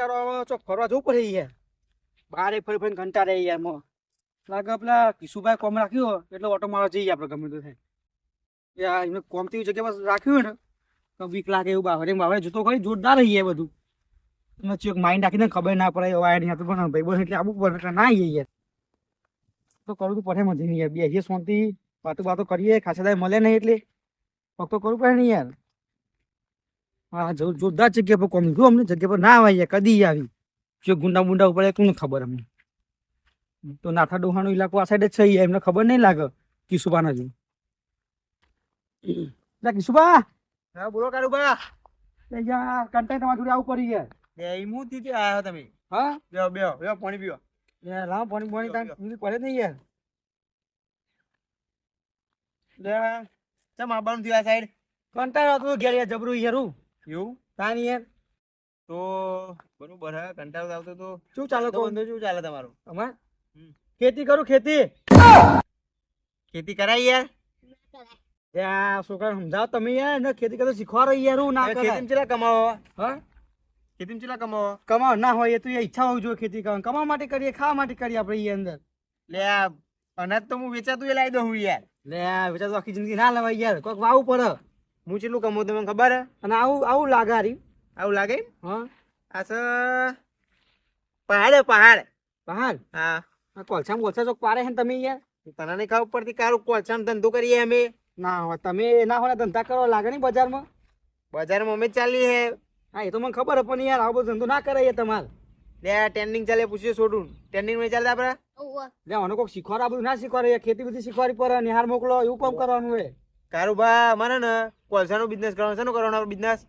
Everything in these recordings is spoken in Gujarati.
કંટાળો આવે ચોક ફરવા જવું પડે યાર. બારે ફરી ફરીને કંટાળે યાર મો. લાગે પેલા કિશુભાઈ કોમ રાખ્યો એટલે ઓટો મારવા જઈએ આપણે ગમે તો થાય. યાર એમને કોમ તેવી જગ્યા પર રાખ્યું હોય ને તો બીક લાગે એવું બાવરે જૂતો કરી જોરદાર રહી યાર બધું. એમાં ચેક માઇન્ડ રાખીને ખબર ના પડે વાય નહીં હતું પણ ભાઈ બોલ એટલે આવું પડે એટલે ના આવીએ યાર. તો કરું તો પડે મજા નહીં યાર. બે શાંતિ વાતો કરીએ ખાસા દાય મળે નહીં એટલે તો કરવું પડે ને યાર. હા જોરદાર જગ્યા પર કોમ જો અમને જગ્યા પર ના આવે યાર કદી આવી જો ગુંડા બુંડા ઉપર કોને ખબર અમને તો નાથા ડોહાનો ઇલાકો આ સાઈડ જ છે યાર. એમને ખબર નહીં લાગે કિશુબાના જો કિશુબા. હા બોલો કારુબા. યાર કંટાઈ તમારા જોડે આવું પડી યાર. હું થી આવ્યા તમે. હા બેહો બેહો બેહો પાણી પીવો. યાર લાવ પાણી તાન પડે નહીં યાર. ચમ આવવાનું થયું આ સાઈડ? કંટાળો હતો ઘેર યાર જબરું યાર હું એવું તાની યાર. તો બરોબર હે કંટાળો આવતો તો શું ચાલે તો બંધો શું ચાલે તમારું? અમાર ખેતી કરું ખેતી. ખેતી કરાય યાર. યાર છોકરા સમજાવો તમે યાર ને ખેતી કરતો શીખવાડો યાર હું ના કરાય. ખેતીમાં ચેલા કમાવો? હા ખેતીમાં ચેલા કમાવો? કમાવ ના હોય એ તો ઈચ્છા હોવી જોઈએ ખેતી કરવાની. કમાવા માટે કરીએ ખાવા માટે કરીએ આપણે એ અંદર. લે આ અનાજ તો હું વેચાતું એ લાવી દઉં હું યાર. લે વિચાર તો આખી જિંદગી ના લેવાય યાર. કોઈક વાવું પડે. હું ચેટલું કમાવું તમને ખબર હે? અને આવું લાગે હારી. આવું લાગે? હા આ છે પહાડ પહાડ. પહાડ હા કોલસા ચોક પારે છે ને તમે યાર. તને નહીં ખબર પડતી કારું કોલસાનો ધંધો કરીએ અમે. ના હોય તમે ના હોય ધંધા કરવા લાગે નહીં બજારમાં. બજારમાં અમે ચાલી હે. હા એ તો મને ખબર હે પણ યાર આવો બધો ધંધો ના કરાય તમારે. લે ટ્રેન્ડિંગ ચાલે પૂછ્યું છોડું ટ્રેન્ડિંગ નહીં ચાલતા આપડે. લે મને કોઈક શીખવાડ આ બધું ના શીખવાડે ખેતી બધી શીખવાડી પડે નિહાર મોકલો એવું કામ કરવાનું હોય. કારુબા મને ને કોલસાનો બિઝનેસ કરવાનો છે. કરવાનો બિઝનેસ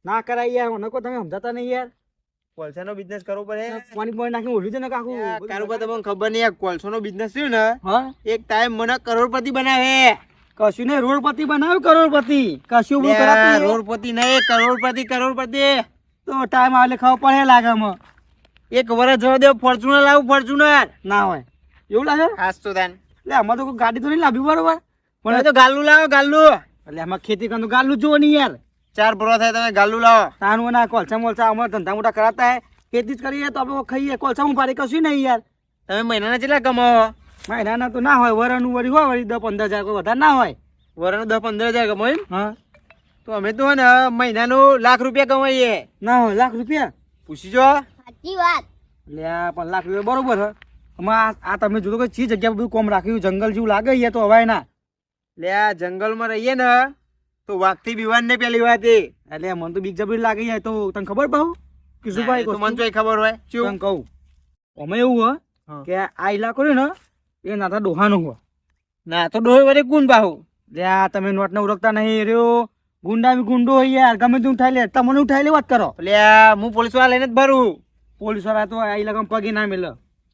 ના કરાય યાર. મને કોઈ તમે સમજાતા નહીં યાર. કોલસાનો બિઝનેસ કરવો પડે. પાણી નાખી ઓઢ્યું છે ને કાકું. કારુબા તમને ખબર નહીં આ કોલસાનો બિઝનેસ થયું ને હા એક ટાઈમ મને કરોડપતિ બનાવે. કશું ને રોડપતિ બનાવ્યું કરોડપતિ કશું લે, કરોડપતિ નહીં કરોડપતિ કરોડપતિ. તો ટાઈમ આવે ખબર પડે લાગે માં. એક વર્ષ જવા દે ફોર્ચ્યુનર લાવું ફોર્ચ્યુનર. ના હોય એવું લાગે. હાસ તો તાન એટલે આમાં તો કોઈ ગાડી તો નહીં લાવી બરોબર. પણ તો ગાલ્લું લાવો ગાલ્લું. એટલે આમાં ખેતી કરવાનું ગાલું જોવો નહીં યાર. 4 પૂરો થાય તમે ગાલ્લું લાવો. તાનું ના કોલસા મોલસા અમારે ધંધા મોટા કરાતા હે ખેતી જ કરીએ તો આપણે ખાઈએ કોલસા હું પાડી કશું નહીં યાર. તમે મહિનાના કેટલા કમાવો? મહિનાના તો ના હોય વરાનું વળી હોય વળી 10-15 હજાર કોઈ વધારે ના હોય. વરાનું 10-15 હજાર કમાવો એમ? હા તો અમે તો ને મહિનાનું લાખ રૂપિયા કમાઈએ. ના હોય લાખ રૂપિયા. પૂછી જો. સાચી વાત. એટલે આ 5 લાખ રૂપિયા બરોબર હે. આમાં આ તમે જોતો કે ચી જગ્યા પર બધું કોમ રાખ્યું જંગલ જેવું લાગે યાર તો હવાય ના. લે આ જંગલમાં રહીએ ને તો વાઘથી બીવાન ને પેલી વાત એ. એટલે મને તો બીક જબરી લાગે યાર. તો તને ખબર પાહુ કિશુભાઈ તો મને તો ખબર હોય તને કહું અમે એવું હે કે આ ઇલાકો રહ્યો ને એ નાતા ડોહાનો હોય. ના તો ડોહે વરે કોણ બાહુ. લ્યા તમે નોટ ને ઓળખતા નહીં રહ્યો. ગુંડા બી ગુંડો હોય યાર ગમે તે ઉઠાઈ લે તમને ઉઠાઈ લે વાત કરો. એટલે હું પોલીસ વાળા લઈને જ ભરું. પોલીસ વાળા તો આ ઇલાકામાં પગે ના મેલે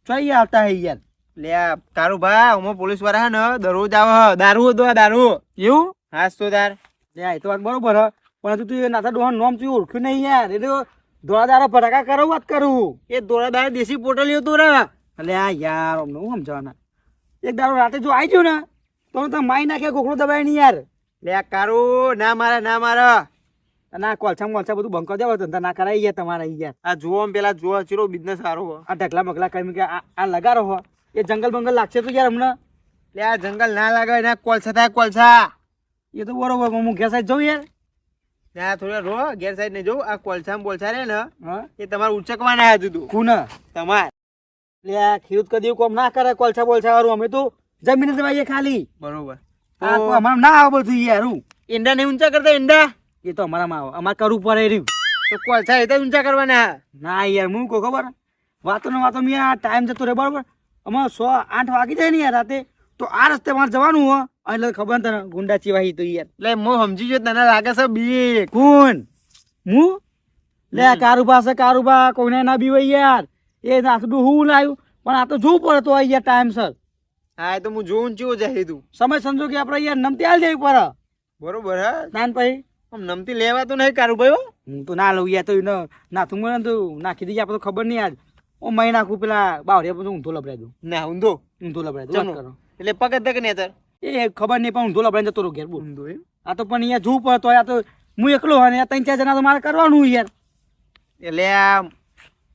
ચોઈ આવતા હે યાર. લે તારું ભા હું પોલીસ વાળા હે ને દરરોજ આવે દારૂ દો દારૂ એવું હાસ તો તાર. લ્યા એ તો વાત બરોબર હે પણ તું નાતા ડોહાનું નામ તું ઓળખ્યું નહીં યાર. એ તો દોડા ફટાકા કરો વાત કરું. એ દોડા દેશી પોટલીઓ તો રે. એટલે આ યાર અમને હું સમજાવવાના. એક દાડો રાતે જો આવી ગયો ને તો તમે માઈ નાખ્યા ગોખડો દબાય નહીં યાર. લે કારું ના મારે ના મારે. અને આ કોલસા બધું બંકો દેવો ધંધા ના કરાય યાર તમારા યાર. આ જુઓ પેલા જુઓ ચીરો બિઝનેસ સારો હો. આ ઢગલા મગલા કરી કે આ લગાડો હો એ જંગલ બંગલ લાગશે તો યાર હમણાં. લે આ જંગલ ના લાગે એના કોલસા થાય કોલસા. એ તો બરોબર હું ઘેર સાઈડ જઉં યાર. ત્યાં થોડા રો ગેર સાઈડ ને જોઉં આ કોલસા બોલસા રે ને હા એ તમારે ઉચકવાના આવ્યું તું કોને તમાર. એટલે આ ખેડૂત કદી કોમ ના કરે કોલસા બોલસા વાળું. અમે તો જમીન દબાઈએ ખાલી. બરોબર. આ તો અમારે ના આવે બધું યાર. હું ઈંડા નહીં ઊંચા કરતા ઈંડા. એ તો અમારામાં આવે અમારે કરવું પડે રહ્યું. તો કોલસા એ તો ઊંચા કરવાના. ના યાર હું કહું ખબર વાતો મેં આ ટાઈમ જતો રહે બરોબર. અમારે 7-8 વાગી જાય ને યાર રાતે તો આ રસ્તે મારે જવાનું હો. એટલે ખબર ને તને ગુંડા ચીવાહી તો યાર. એટલે હું સમજી ગયો તને લાગે છે બી કોણ હું લે કારુબા કોઈને ના બીવાય યાર. એ નાથડું હું લાવ્યું પણ આ તો જોવું પડે તો યાર ટાઈમ સર. હા એ તો હું જોઉં ચેવું જાય તું સમય સંજો કે આપણે યાર નમતી હાલ જવી પડે. બરોબર હે નાન પછી આમ નમતી લેવા તો નહીં કારું ભાઈ. હું તો ના લઉં યાર. તો એને નાથું મને તો નાખી દઈએ આપણે તો ખબર નહીં યાર. ઓ મહી નાખું પેલા બાવરિયા બધું ઊંધો લબડાઈ દઉં. ના ઊંધો લબડાઈ દઉં કરો એટલે પગ જ ને અત્યારે એ ખબર નહીં પણ ઊંધો લબડાઈ જતો રહું ઘેર બોલ. ઊંધો એમ. આ તો પણ અહીંયા જોવું પડે તો આ તો હું એકલો હોય ને 3-4 જણા તો મારે કરવાનું યાર. એટલે આ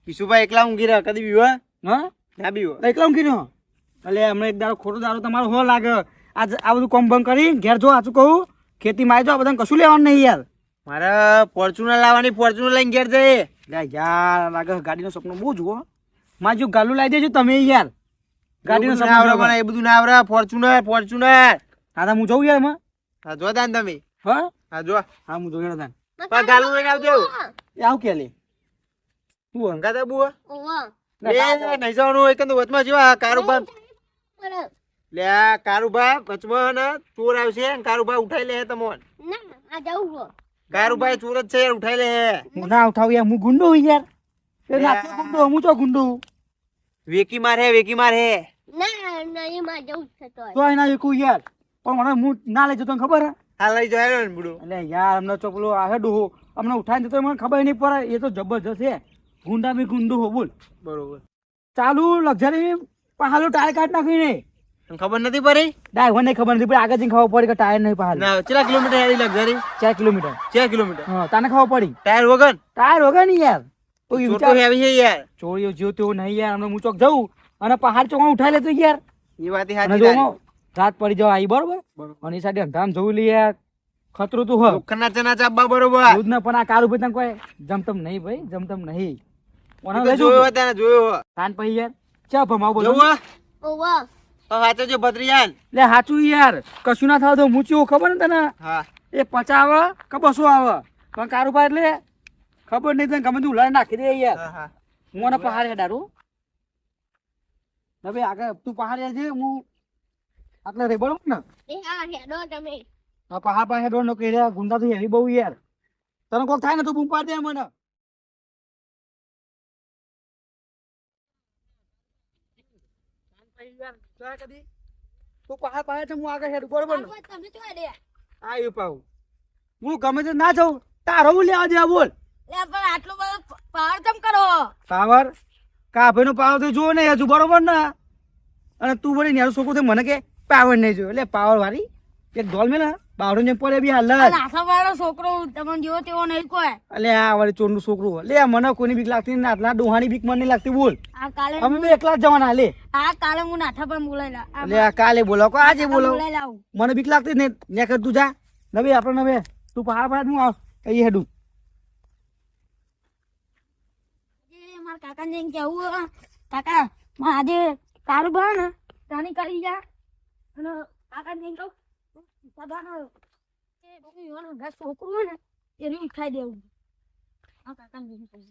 કિશુભાઈ એકલા ઊંઘી રહ્યા કદી બીવા હા ના બીવા એકલા ઊંઘી રહ્યો એટલે હમણાં એક દાડો ખોટો દાડો તમારો હો લાગે આ બધું કોમ બંધ કરી ઘેર જો સાચું કહું ખેતી માં આવી જાઓ બધાને કશું લેવાનું નહીં યાર મારે ફોર્ચ્યુનર લાવવાની ફોર્ચ્યુનર લઈને ઘેર જઈએ યાર લાગે ગાડીનો સપનો બહુ જુઓ મારે જો ગાલું લાવી દેજો તમે યાર ગાડીનો એવું બધું સપનો ના આવડે મને, એ બધું ના આવડે. ફોર્ચ્યુનર ફોર્ચ્યુનર હા તો હું જઉં યાર એમાં હા જો તાન તમે હા હા જો હા હું જોઈ તાન પણ ગાલું લઈને આવજો એ આવ કે લે તું હંગા તા બુઆ ઓવા લે નહીં જવાનું એક તો વચમાં જેવા કારુબા લે આ કારુબા વચમાં ને ચોર આવશે ને કારુબા ઉઠાઈ લે તમોન ના આ જાઉં છો કારુભાઈ ચોર જ છે યાર, ઉઠાઈ લે હું ના ઉઠાવ યાર હું ગુંડો હું યાર એ નાચતો ગુંડો હું તો ગુંડો વેકી મારે ના નહીં માં જાઉં છે તો તો એના એકું યાર પણ મને હું ના લઈ જતો તને ખબર હે હા લઈ જાય ને બુડો એટલે યાર અમને ચોપલો આવે ડોહો અમને ઉઠાઈને જતો મને ખબર નહીં પડે એ તો જબરજસ્ત છે ગુંડા બી ગુંડો હો બોલ બરોબર ચાલુ લક્ઝરી પહાડું ટાયર કાઢ નાખી ને તને ખબર નથી પડી ડ્રાઈવર ને ખબર નથી પડી આગળ જઈને ખબર પડી કે ટાયર નહીં પહાડ ના કેટલા કિલોમીટર હેડી લગઝરી 4 કિલોમીટર 4 કિલોમીટર હા તને ખબર પડી ટાયર વગર ટાયર વગર નહીં યાર કોઈ ચોર તો વિચાર હેવી છે યાર ચોરીઓ જીવ તેવો નહીં યાર અમને હું ચોક જવું અને પહાડ ચોક ઉઠાઈ લેતો યાર એ વાત અને સાચી જો રાત પડી જવા આવી બરોબર અને એ સાથે અંધામ જવું લે યાર ખતરો તો હ લોખંડના ચના ચાપવા બરોબર દૂધ ના પણ આ કારું ભાઈ તને કોઈ જમતમ નહીં ભાઈ જમતમ નહીં ઓના એ તો લઈ જોયો જવું હતા ને જોયો તાન પછી યાર ચા ભમાવ બોલો જોવો ઓવા તો સાચો છે ભત્રીયાન લે સાચું યાર કશું ના થાવ તો મૂચ્યું ખબર ને તને હા એ 50 આવે કે 200 આવે પણ કારુબા એટલે ખબર નહીં તને ગમે તું ઉલાડ નાખી દે યાર હા હા હું મને પહાડ હેડારું હવે આગળ તું પહાડ હેડ છે હું આટલે રે બરોબર ને એ હા હેડો તમે આ પહાડ પાસે હેડો નો કે રે ગુંડા તો હેવી બહુ યાર તને કોક થાય ને તો બૂમ પાડ દે મને તું પહાડ પાસે છે હું આગળ હેડ બરોબર ને તમે તો હેડે આવ્યું પાઉ હું ગમે તે ના જાઉં તારો હું લેવા દે બોલ લે પણ આટલો બધો પાવર કેમ કરો પાવર કાભાઈ નો પાવર તો જોવો ને હજુ બરોબર ને અને તું વળી નેરો છોકરો તો મને કે પાવર નહીં જોયો એટલે પાવર વાળી એક ડોલ મેં ને બાવડો જેમ પડે બી હાલ નાસા વાળો છોકરો તમને જેવો તેવો નહીં કોઈ એટલે આ વાળી ચોરનું છોકરું લે મને કોઈની બીક લાગતી નહીં આટલા ડોહાની બીક મને નહીં લાગતી બોલ આ કાલે અમે બે એકલા જ જવાના લે આ કાલે હું નાઠા પર બોલાયેલા એટલે આ કાલે બોલો કો આજે બોલો બોલાઈ લાવું મને બીક લાગતી જ નહીં ને કર તું જા નવે આપણે નવે તું પહાડ પહાડ હું આવ અહીં હેડું મારા કાકા ને કેવું કાકા આજે તારું બા ને તાની કરી જા અને કાકા ને કહું સદાનો એ બહુ યોનો ઘર છોકરું હોય ને એ રીમ ખાઈ દેવું આ કાકા ને કહું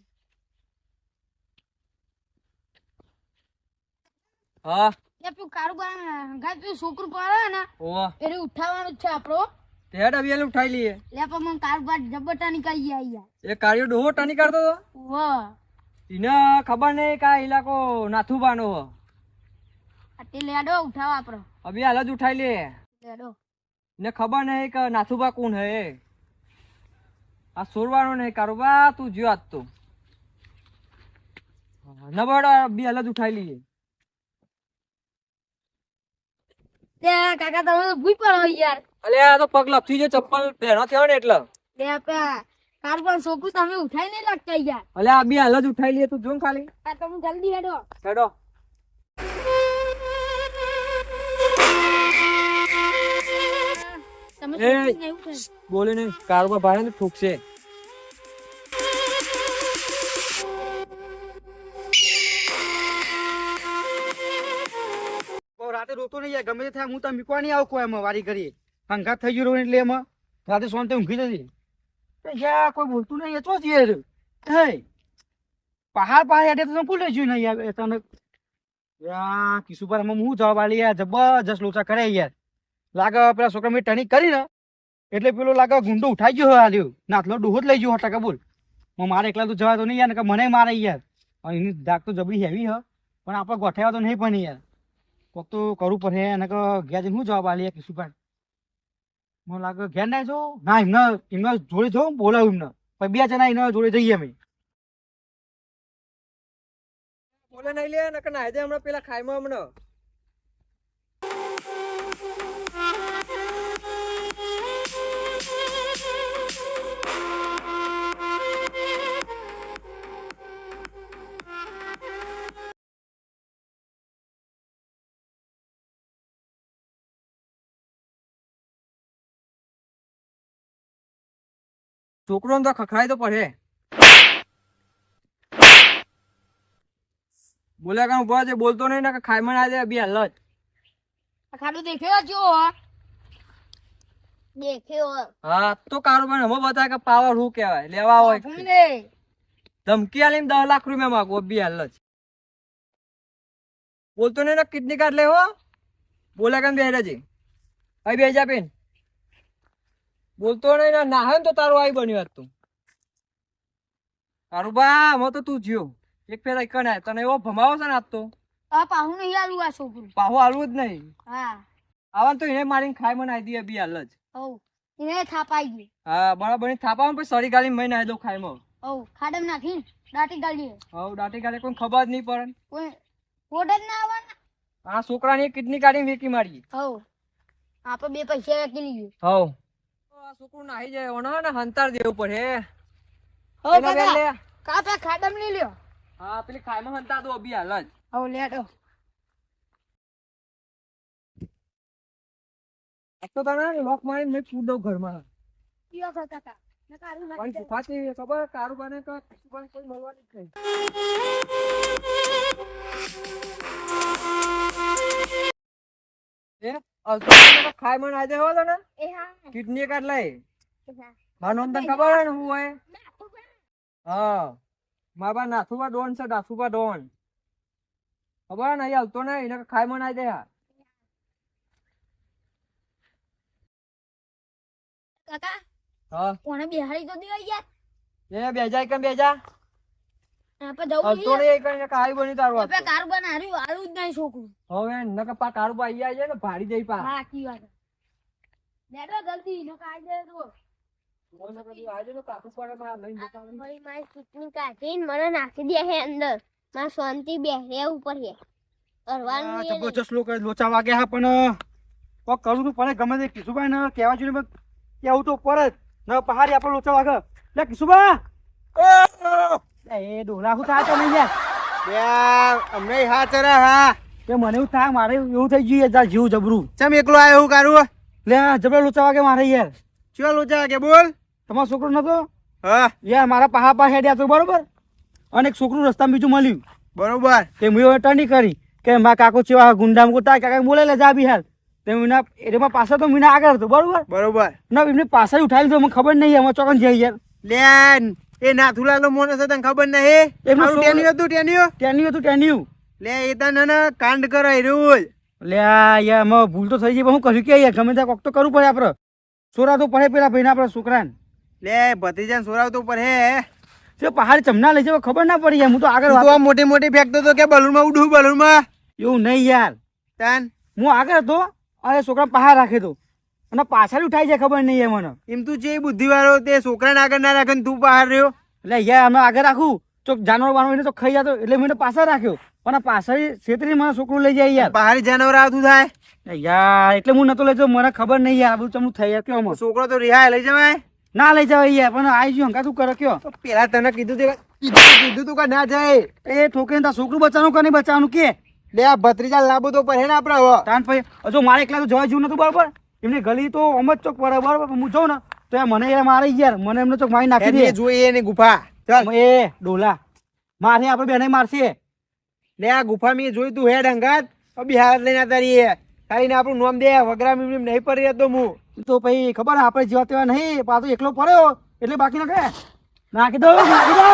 હા એ પેલું કારુબાર ઘર પેલું છોકરું પડે ને ઓ એ ઉઠાવવાનું જ છે આપણો તે હેડ અબી ઉઠાઈ લઈએ લે પણ મને કારુબાર જબરટાની કરી આયા એ કાર્યો ડોહો ટની કરતો હતો વાહ એને ખબર નહીં કા ઇલાકો નાથુબાનો હો આ તે લેડો ઉઠાવ આપણો અબી હાલ જ ઉઠાઈ લે લેડો ને ખબર નહીં કે નાથુબા કોણ હે આ સોરવાનો નહીં કારોબા તું જ્યો આજ તો ન બડો અબી હાલ જ ઉઠાઈ લઈએ તે કાકા તમે તો ભૂઈ પડો યાર અલે આ તો પગ લપસી જે ચપ્પલ પહેરો થયો ને એટલે લે પા કારુબાર છોકરું તમે ઉઠાઈ નહીં લાગતા યાર અલે આ બી હાલ જ ઉઠાઈ લઈએ તું જો ખાલી આ તમે જલ્દી હેડો હેડો તમે એ નહીં ઉઠાઈ બોલે નહીં કારોબા ભાડે ને ઠોકશે રાતે રોતો નહીં યાર ગમે તે થાય હું તો મીકવા નહીં આવું કોઈ એમાં વારી કરી હંગાત થઈ ગયું એટલે એમાં રાતે સોનતે ઊંઘી જતી યાર કોઈ બોલતું નહીં એ તો જ યાર હે પહાડ પહાડ હેઠે તો ભૂલે જોયું નહીં યાર તને યાર કિશુભાઈ એમાં હું જવાબ આલી યાર જબરજસ્ત લોચા કરે યાર લાગે પેલા છોકરા મેં ટણી કરી ને એટલે પેલો લાગે ગુંડો ઉઠાઈ ગયો હાલ્યો નાથલો ડોહો જ લઈ ગયો ટકા બોલ મારે એકલા તો જવા તો નહીં યાર કે મને મારે યાર અને એની દાગ તો જબરી હેવી હ પણ આપણે ગોઠવ્યા તો નહીં પણ યાર કોક તો કરવું પડે અને કે ઘેર જઈને શું જવાબ આલી કિશુભાઈ મને લાગે ઘેર ના જો ના એમને જોડે જો બોલાવું એમને પછી બે જણા એના જોડે જઈએ અમે બોલે નહીં લે નકર ના દે હમણાં પેલા ખાઈમાં હમણાં છોકરો તો ખખડાય તો પડે. બોલ્યા કાં ઉભા છે, બોલતો નહીં ને કે ખાઈમાં ના દે બી હાલ જ. આ ખાડો દેખ્યો જો દેખ્યો હા તો કારોબાર હવે બતાવે કે પાવર શું કહેવાય, લેવા હોય ભૂલે ધમકી આલીને 10 લાખ રૂપિયા માંગો બી હાલ જ. બોલતો નહીં ને કિડની કાર્ડ લેવો. બોલ્યા કાં બે રહેજે અહીં બે જા પેન. બોલતો નહીં ને ના ને તો તારું આઈ બન્યું આજ તું. કારોબાર હવે તો તું જ્યો એક ફેર કણ આય તને એવો ભમાવો છે ને આજ તો આ પાહુ નહીં આલું આ છોકરું. પાહો હાલવું જ નહીં. હા આવા તો એને મારીને ખાઈ મને આવી દે બી હાલ જ. હવ એને થાપાઈ ગયું. હા બરાબર થાપા પછી સરી ગાલી મહિને આવી દો ખાઈમાં. હવ ખાડમ નાખી દાટી ગાળી હવ દાટી ગાલે કોઈ ખબર જ નહીં પડે. કોઈ કોડ જ ના આવવાના. આ છોકરાની કિડની કાઢીને વેકી મારી. હવ આપણે 2 પૈસા વેકી લીધું. હવ આ છોકરું નાહી જાય ઓનો ને હંતાર દેવું પડે. હવ એના બેન લે. કાપા ખાડમ લઈ લ્યો. હા પેલી ખાઈમાં હંતા દો બી હાલ જ. હવ લેડો. એક તો તને લોક મારીને મેં પૂર દઉં ઘરમાં. કયો કાકા ને કારું પણ નાખી સુખાતી ખબર કારુબાને કે કશુંબાને કોઈ મળવાની જ નહીં. એ અલ્ટો ખાઈમાં ના દે હો તને એ હા કિડની કાર્ડ લઈ. હા મારું નામ તને ખબર હોય ને હું હોય. હા મારા બા નાથુબા ડોન છે, નાથુબા ડોન. ખબર ને અહીં હલતો નહીં એને ખાઈ મનાઈ દે. કાકા હા કોને બિહારી તો દેવા યાર. એ બેજા કેમ બેજા આપણે જવું હલતો છે. નહીં કઈ ખાઈ બની તારું આપણે કારું બનાવ્યું આલું જ નહીં છોકરું. હવે નકર પા કારું પા અહીંયા છે ને ભાડી જઈ પા. હા કી વાત. લેડો જલ્દી નો કાઈ દે તો. મારી ચૂંટણી કાઢીને મને નાખી દે હે અંદર. મારે શાંતિ બેસે ઉપર હે કરવાનું એ નહીં. જબરજસ્ત લોચા વાગ્યા હા પણ કોક કરવું તો પડે ગમે તે. કિશુભાઈ ને કહેવા જોઈએ કેવું તો પડે જ ન પહાડી આપણે લોચા વાગે. લે કિશુભા એ ડોલા શું થાય તો નહીં યાર. યાર અમને હા ચરા હા કે મને એવું થાય મારે એવું થઈ ગયું યાર જીવ જબરું. ચમ એકલો આવ્યો હું કારું લે જબરા લોચા વાગે મારે યાર. ચો લોચા કે બોલ. તમારો છોકરો નતો હા યાર મારા પહા પા હેડ્યા તો બરોબર. અને એક છોકરું રસ્તામાં બીજું મળ્યું બરોબર. તે મેં ટર્ની કરી કે મારા કાકો ચેવા ગુંડા મૂકો તાર કાકા બોલે લે જા બિહાર. તે મીના એમાં પાછળ તો મીના આગળ હતો બરોબર. બરોબર ના એમને પાછળ ઉઠાવી તો મને ખબર નહીં એમાં ચોકન જઈ યાર. લે એ નાથુલાલ નો મોનો છે તને ખબર નહીં. એમનો એમનું છોકરો- ટેન્યુ હતું ટેન્યુ. ટેન્યુ હતું ટેન્યુ. લે એ તને કાંડ કરાય રહ્યું. લે યાર એમાં ભૂલ તો થઈ ગઈ પણ હું કર્યું કે યાર ગમે ત્યાં કોક તો કરવું પડે આપણે. સોરા તો પડે પેલા ભાઈના આપણા છોકરાને. લે ભત્રીજાને સોરાવતો પર હે. તે પહાડ ચમના લઈ જવા ખબર ના પડી યાર. હું તો આગળ તું તો આમ મોટી મોટી ફેંકતો તો કે બલૂનમાં ઉડું બલૂનમાં. એવું નહીં યાર. તાન હું આગળ હતો અને છોકરા પહાડ રાખે તો અને પાછળ ઉઠાઈ જાય ખબર નહીં મને. એમ તું જે બુદ્ધિવાળો તે છોકરાને આગળ ના રાખે ને તું બહાર રહ્યો. એટલે યાર અમે આગળ રાખું તો જાનવર બાનવર એને તો ખાઈ જતો એટલે મેં પાછળ રાખ્યો પણ પાછળ છેતરી મને છોકરું લઈ જાય યાર. બહાર જાનવર આવતું થાય. યાર એટલે હું નતો લઈ જતો મને ખબર નહીં યાર. આ બધું ચમનું થઈ યાર કયો આમાં. છોકરો તો રિહાય લઈ જવાય. ના લઈ જાવ યાર પણ આવી ગયું હંકા તું કરે કયો. તો પેલા તને કીધું તું કે ના જાય. એ ઠોકે તાર છોકરું બચાવવાનું કે નહીં બચાવવાનું કે લે આ ભત્રીજા લાંબુ તો પર હે ને આપડે હવે. તાન ભાઈ હજુ મારે એકલા તો જવા જેવું નતું બરાબર. એમની ગલી તો અમ જ ચોક પડે બરાબર. હું જાઉં ને તો યાર મને યાર મારે યાર મને એમને ચોક મારી નાખી એને દે. જોઈએ એની ગુફા. ચાલ એ ડોલા મારે આપણે બેને મારશે. લે આ ગુફા મેં જોઈ તું હેડ હંગાત બિહાર લઈને તારી ખાઈને આપણું નામ દે વગરા મીમ નહીં પડી તો હું તો ભાઈ ખબર આપણે જેવા તેવા નહીં પાછો એકલો પડ્યો એટલે બાકી ના કહે નાખી દો નાખી દો.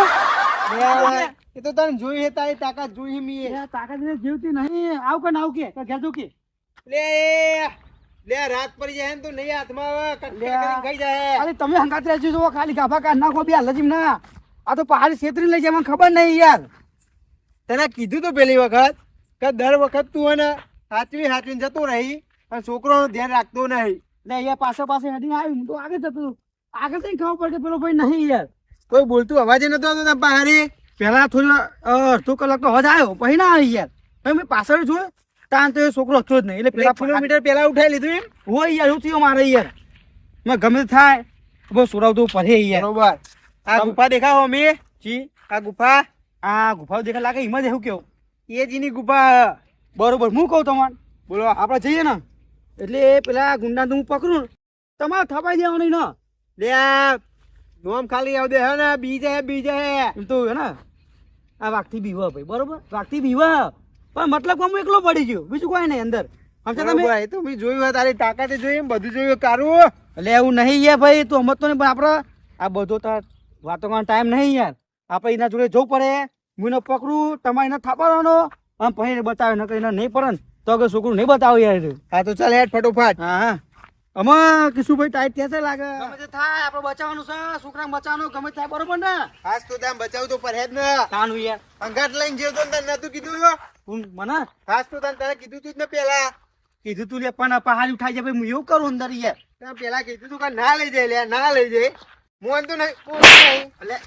લે, એ તો તને જોઈ હે તારી તાકાત જોઈ મી. યાર તાકાત એને જીવતી નહીં. આવ કે ના આવ કે ઘેર જો કે લે લે રાત પડી જાય ને તો નહીં હાથમાં આવે કટકટ કરીને ખાઈ જાય. અરે તમે હંગાત રહેજો જો ખાલી ગાભા કાઢ નાખો બે હાલ ના. આ તો પહાડી છેતરી લઈ જાય મને ખબર નહીં યાર. તને કીધું તો પેલી વખત કે દર વખત તું એને હાચવીને જતો રહી અને છોકરોનું ધ્યાન રાખતો નહીં. લે યાર પાસે પાસે હેડીને આવ્યું હું તો આગળ જતો હતો. આગળ થઈને ખબર પડે પેલો ભાઈ નહીં યાર. કોઈ બોલતું અવાજ નતો આવતો તાર બહારી. પહેલા થોડી અડધો કલાક તો હજ આવ્યો પછી ના આવી યાર. પછી મેં પાછળ જોયું તાન તો એ છોકરો હતો જ નહીં એટલે પેલા કિલોમીટર પેલા ઉઠાઈ લીધું એમ. હોય યાર એવું થયું મારે યાર. મેં ગમે તે થાય બહુ સુરાવતું પડે યાર. બરોબર. આ ગુફા દેખાવો અમે જી આ ગુફા આ ગુફાઓ દેખા લાગે એમાં જ એવું કેવું એ જ એની ગુફા. બરોબર હું કહું તમારે બોલો આપણે જઈએ ને એટલે પેલા ગુંડા હું પકડું તમારે થપાઈ દેવાનું નહીં ને. લે આ નોમ ખાલી આવ દે હે ને બીજે એમ તો હે ને આ વાઘથી બીવા ભાઈ બરોબર વાઘથી બીવા પણ મતલબ હું એકલો પડી ગયો બીજું કોઈ નહીં અંદર સમજ્યા તમે બરોબર, એ તો મેં જોયું હે, તારી તાકાતે જોયું બધું જોયું કારું. એટલે એવું નહીં યાર ભાઈ તું સમજતો નહીં પણ આપણે આ બધો તાર વાતો કરવાનો ટાઈમ નહીં યાર આપણે એના જોડે જવું પડે હું એને પકડું તમારે એને થાપાડવાનો આમ પછી બતાવે ને એને નહીં પડે ને તો કે છોકરું નહીં બતાવે યાર હા તો ચાલ હેડ ફટોફટ. હા હા આમાં કિશુભાઈ ટાઈટ થયા છે લાગે ગમે તે થાય આપણે બચાવવાનું છે છોકરાને બચાવવાનું ગમે તે થાય બરોબર ને ખાસ તો ત્યાં બચાવ તો પરહેજ ને તાનું યાર અંગાટ લઈને જેવ તો તને નતું કીધું? મને ખાસ તો તને કીધું તું જ ને પેલા. કીધું તું લે પણ પહાડ ઉઠાઈ જાય ભાઈ હું એવું કરું અંદર યાર ત્યાં પેલા કીધું તું કે ના લઈ જાય લે ના લઈ જાય. મોન તો નહીં મોન નહીં. એટલે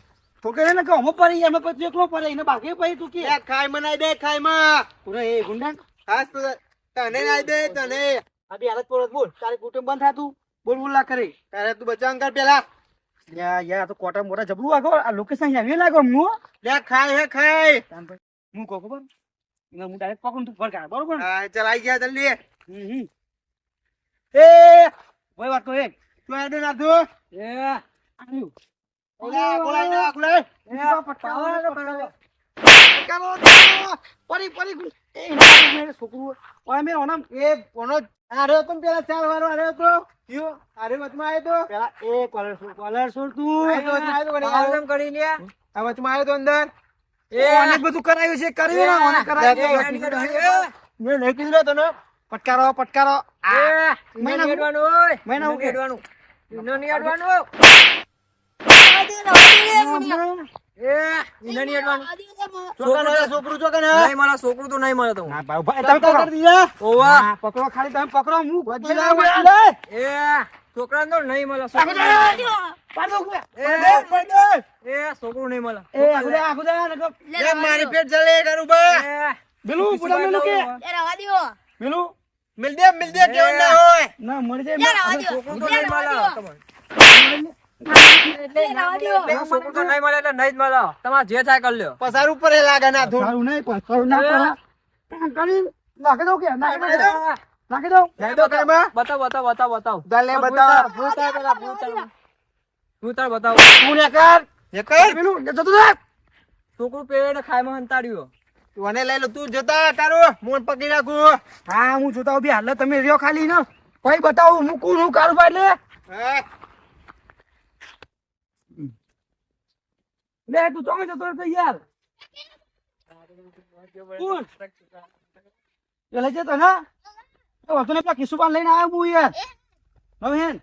છોકરે ને કે અમો પડી યાર મેં પછી એકલો પડે એને બાકી પછી તું કે લે ખાઈ મનાઈ દે ખાઈ માં. પૂરા એ ગુંડા ખાસ તો તને નાઈ દે તને. આ બી હાલત પર બોલ તારી કુટુંબ બંધ થાતું બોલ બોલ ના કરે તારે તું બચાવ કર પેલા. યાર યાર આ તો કોટા મોટા જબરું આગો આ લોકેશન આવી લાગો હું લે ખાઈ હે ખાઈ. હું કહું ખબર એને હું ડાયરેક્ટ પકડું તું ફરકા બરોબર ને હા ચાલ આઈ ગયા જલ્દી. એ ભાઈ વાત તો એક તું હેડ ના તું. એ આવ્યું બોલાય ના બોલાય. છોકરું ઓય મેં ઓનમ એ કોનો આર્યો તો પેલા 4 વારો આર્યો તો કયો આરે વચમાં આવ્યો તો પેલા એ કોલર છોડ તું આરામ કરી લે. આ વચમાં આવ્યો તો અંદર. ઓને બધું કરાયું છે કર્યું ને ઓને કરાયું મેં નહીં કીધું તને. પટકારો પટકારો મહિના મહિના હેડવાનું ઓય. મહિના હું કે? હેડવાનું. ઈનો નહીં હેડવાનું. ઈનો નહીં હેડવાનું. છોકરું ચોકન નહીં મળે, છોકરું તો નહીં મળે તો. ના ભાઈ તમે પકડી દીધા ઓવા. હા, પકડો ખાલી તમે પકડો હું એ છોકરાને તો નહીં મળે. છોકરું નહીં મળે. મારી પેટ જલે કરું બા. પેલું પૂરા મેલું કે એ રવા દ્યો પેલું મિલ દે કેવું ના હોય. ના મળી યાર, જાય આવા દ્યો. છોકરું તો નહીં મળે તમને. એ રવા દ્યો છોકરું તો નહીં મળે એટલે નહીં જ મળે. તમારે જે થાય કરી લ્યો. પસાર ઉપર એ લાગે ના થોડું. સારું નહીં પણ સારું ના કરો કરી નાખી દઉં કે નાખી દઉં નાખી દઉં જઈ દો કઈ બા. બતાવ. ચાલ લે બતાવ. ભૂતાર બતાવ. તું ને કર એ કર. પેલું જતું રહે છોકરું પેટ ખાયમાં હંતાડ્યો. તું આને લઈ લો તું જતા તારું મોન પકડી રાખું. હા હું જોતા ઉભી હાલ તમે રહ્યો ખાલી ને ભાઈ બતાવું મૂકું હું કારુબાર લે હા લે તું તો જતો રહેતો યાર કોણ એ લઈ જતો ને એ વાતો ને પેલા કિશુબાન લઈને આવ્યો હું યાર હવે હેન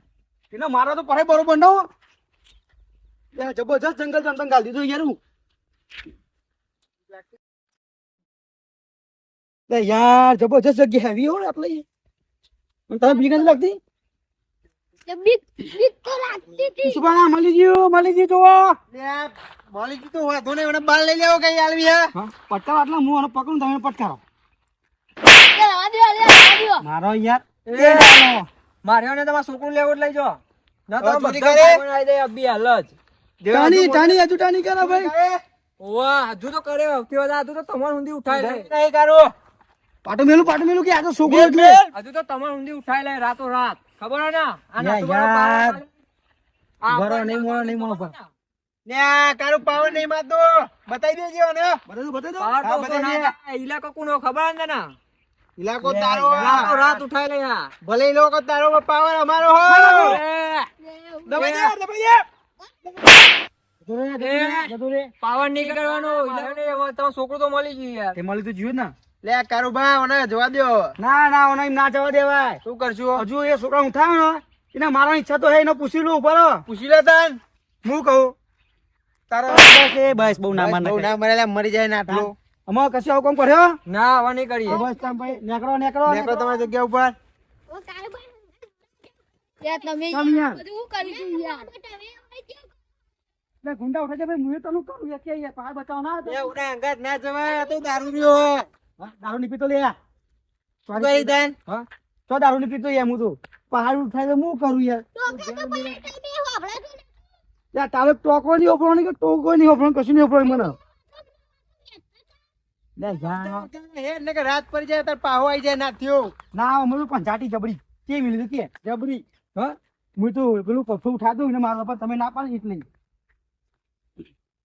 એને મારો તો પડે બરોબર ન હો યાર જબરજસ્ત જંગલ જંગલ ગાલ દીધું યાર હું લે યાર જબરજસ્ત જગ્યા હેવી હો ને આપણે અને તમે બીક નથી લાગતી બીક તો લાગતી હતી કિશુબાન મળી ગયું જો લે મોલી કી તો વાંધો નહીં મને બાલ લઈ લેવો કઈ આલવી હે. હા પટકારો એટલે હું આને પકડું તમે પટકારો એ રવા દ્યો મારો યાર માર્યો ને તમારે છોકરું લેવું એટલે લઈ જાઓ. ના તો ચોરી બધા કરે? ખાયમાં આવી જાય અબ્બી હાલ જ. ટાણી હજુ ટાણી કરે ભાઈ ઓવા હજુ તો કરે હજુ તો તમારે ઊંધી ઉઠાઈ લે. નહીં કરું. પાટો મેલું કે આ તો છોકરો એટલે હજુ તો તમારે ઊંધી ઉઠાઈ લે રાતો રાત. ખબર હોય ને આ યાર, નાતું વાળો યાર. આ બરો આપણે નહીં મળો ભાઈ. ને કારું પાવર નહીં મારતો બતાઈ દેજો ને. બતાવી દો પાર તો હા, ઓછો બતાવી ના દે. થાય. ઇલાકો કોનો ખબર ને ના ઇલાકો તારો રાતો રાત ઉઠાઈ લે આ. ભલે ઈ લોકો તારો પાવર અમારો હો. દબાઈ દે દબાઈ દે. પાવર નહીં કરવાનો. ઇલાકો ને હવે તમારો છોકરો તો મળી ગયું યાર. તે મળી તો જીવ ને લે કારુબા મને જવા દ્યો. ના ઓને એમ ના જવા દેવાય શું કરશું? હજુ એ છોકરા ઉઠાવે ને એને મારવાની ઈચ્છા તો હે એને પૂછી લઉં બરો પૂછી લે તન. હું કહું તારો બસ એ બસ બહુ ના બહુ ના મરેલા મરી જાય ને આટલું. અમાર કશું આવું કામ કર્યો ના હવે નહીં કરીએ. બસ તમે ભાઈ નેકરો નેકરો નીકળો તમારી જગ્યા ઉપર. ઓ કારુબાઈ યાર તમે તમે યાર. બધું કરી દીધું યાર લે ગુંડા ઉઠે છે ભાઈ હું તને કરું યાર કે યાર પાર બચાવ ના એ ઉડા અંગાત ના જવાય આ તો દારૂ પીવો. હા, દારૂ ની પીતો લે યાર શું કરી તન? હા તો દારૂ ની પીતો યાર હું તો પહાડ ઉઠાય તો હું કરું યાર યાર તારે ટોકો નહીં ઓપરવાની કે ટોકો નહીં ઓપરવાનું કશું નહીં ઓપરવાનું મને લે જા હે ને કે રાત પડી જાય તાર પાહો આવી જાય ના થયો. ના મને પંચાટી જબડી કેવી લીધી કે જબરી હા હું તો પેલું પફું ઉઠાતું ને મારા પર તમે ના પાડી એટલે